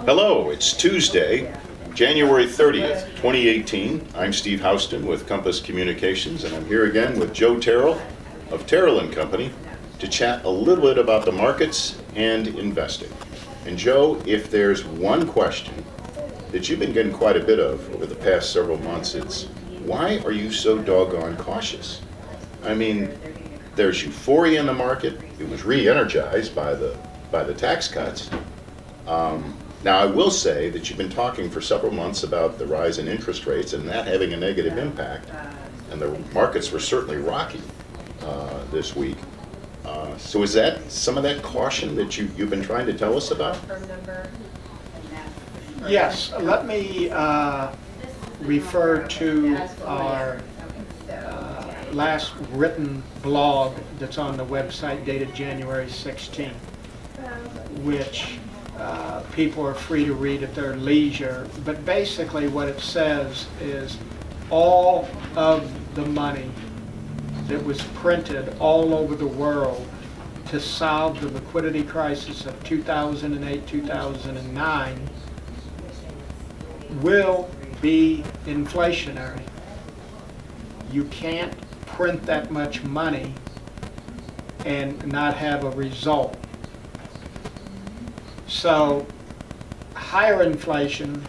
Hello, it's Tuesday, January 30th, 2018. I'm Steve Houston with Compass Communications, and I'm here again with Joe Terril of Terril and Company to chat a little bit about the markets and investing. And Joe, if there's one question that you've been getting quite a bit of over the past several months, it's why are you so doggone cautious? I mean, there's euphoria in the market. It was re-energized by the tax cuts. Now, I will say that you've been talking for several months about the rise in interest rates and that having a negative impact, and the markets were certainly rocky this week. So is that some of that caution that you've been trying to tell us about? Yes, let me refer to our last written blog that's on the website dated January 16th, which people are free to read at their leisure. But basically what it says is all of the money that was printed all over the world to solve the liquidity crisis of 2008, 2009 will be inflationary. You can't print that much money and not have a result. So, higher inflation,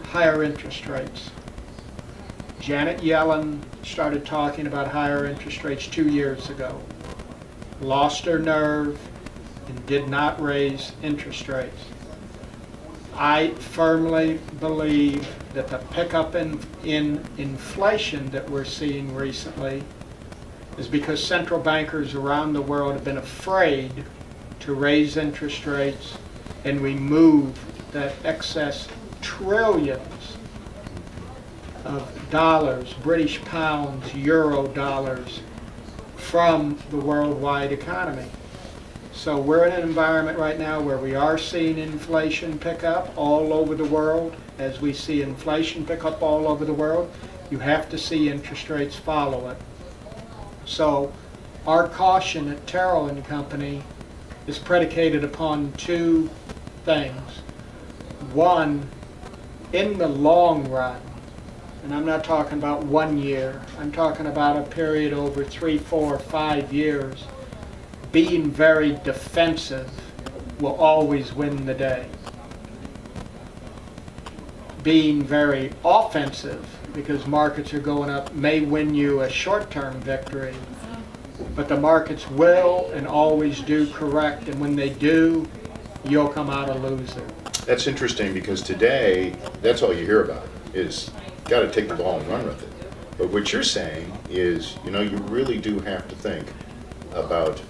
higher interest rates. Janet Yellen started talking about higher interest rates 2 years ago, lost her nerve, and did not raise interest rates. I firmly believe that the pickup in inflation that we're seeing recently is because central bankers around the world have been afraid to raise interest rates and remove that excess trillions of dollars, British pounds, euro dollars from the worldwide economy. So we're in an environment right now where we are seeing inflation pick up all over the world. As we see inflation pick up all over the world, you have to see interest rates follow it. So our caution at Terril and Company is predicated upon two things. One, in the long run, and I'm not talking about 1 year, I'm talking about a period over 3, 4, 5 years, being very defensive will always win the day. Being very offensive, because markets are going up, may win you a short-term victory, but the markets will and always do correct, and when they do, you'll come out a loser. That's interesting because today, that's all you hear about is got to take the ball and run with it. But what you're saying is, you really do have to think about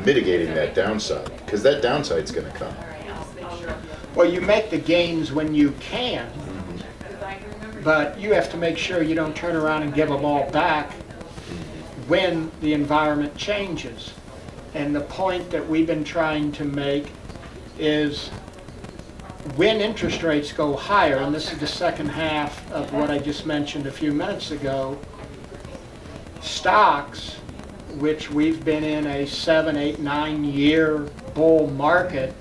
mitigating that downside, because that downside's going to come. Well, you make the gains when you can, but you have to make sure you don't turn around and give them all back when the environment changes. And the point that we've been trying to make is when interest rates go higher, and this is the second half of what I just mentioned a few minutes ago, stocks, which we've been in a 7, 8, 9 year bull market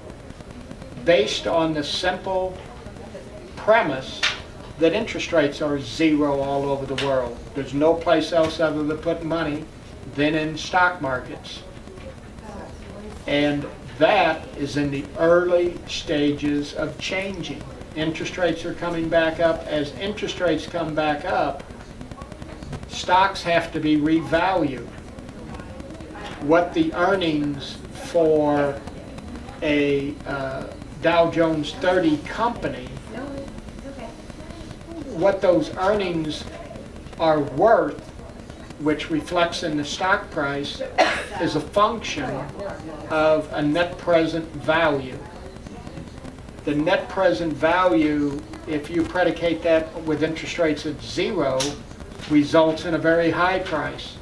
based on the simple premise that interest rates are zero all over the world. There's no place else other to put money than in stock markets. And that is in the early stages of changing. Interest rates are coming back up. As interest rates come back up, stocks have to be revalued. What the earnings for a Dow Jones 30 company, what those earnings are worth, which reflects in the stock price, is a function of a net present value. The net present value, if you predicate that with interest rates at zero, results in a very high price.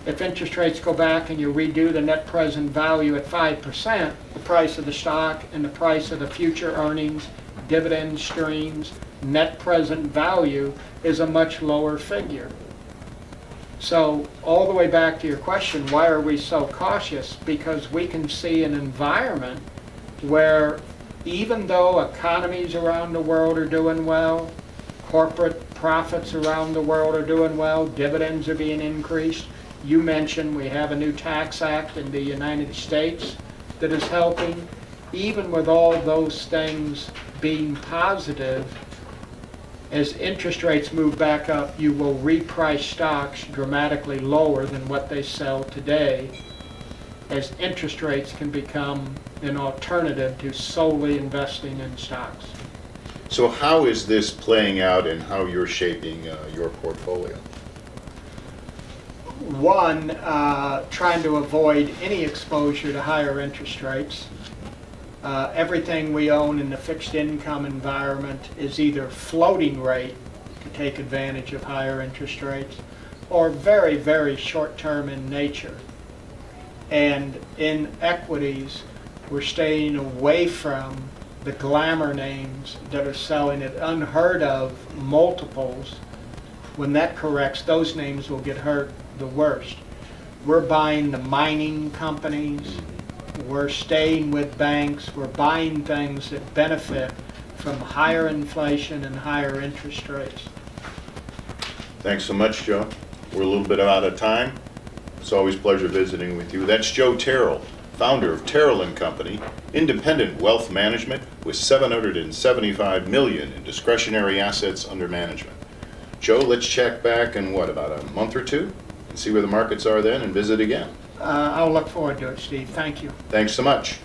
If interest rates go back and you redo the net present value at 5%, the price of the stock and the price of the future earnings, dividend streams, net present value is a much lower figure. So all the way back to your question, why are we so cautious? Because we can see an environment where even though economies around the world are doing well, corporate profits around the world are doing well, dividends are being increased. You mentioned we have a new tax act in the United States that is helping. Even with all those things being positive, as interest rates move back up, you will reprice stocks dramatically lower than what they sell today, as interest rates can become an alternative to solely investing in stocks. So how is this playing out and how you're shaping your portfolio? One, trying to avoid any exposure to higher interest rates. Everything we own in the fixed income environment is either floating rate to take advantage of higher interest rates, or very, very short-term in nature. And in equities, we're staying away from the glamour names that are selling at unheard of multiples. When that corrects, those names will get hurt the worst. We're buying the mining companies, we're staying with banks, we're buying things that benefit from higher inflation and higher interest rates. Thanks so much, Joe. We're a little bit out of time. It's always a pleasure visiting with you. That's Joe Terril, founder of Terril & Company, independent wealth management with $775 million in discretionary assets under management. Joe, let's check back in about a month or two and see where the markets are then and visit again. I'll look forward to it, Steve. Thank you. Thanks so much.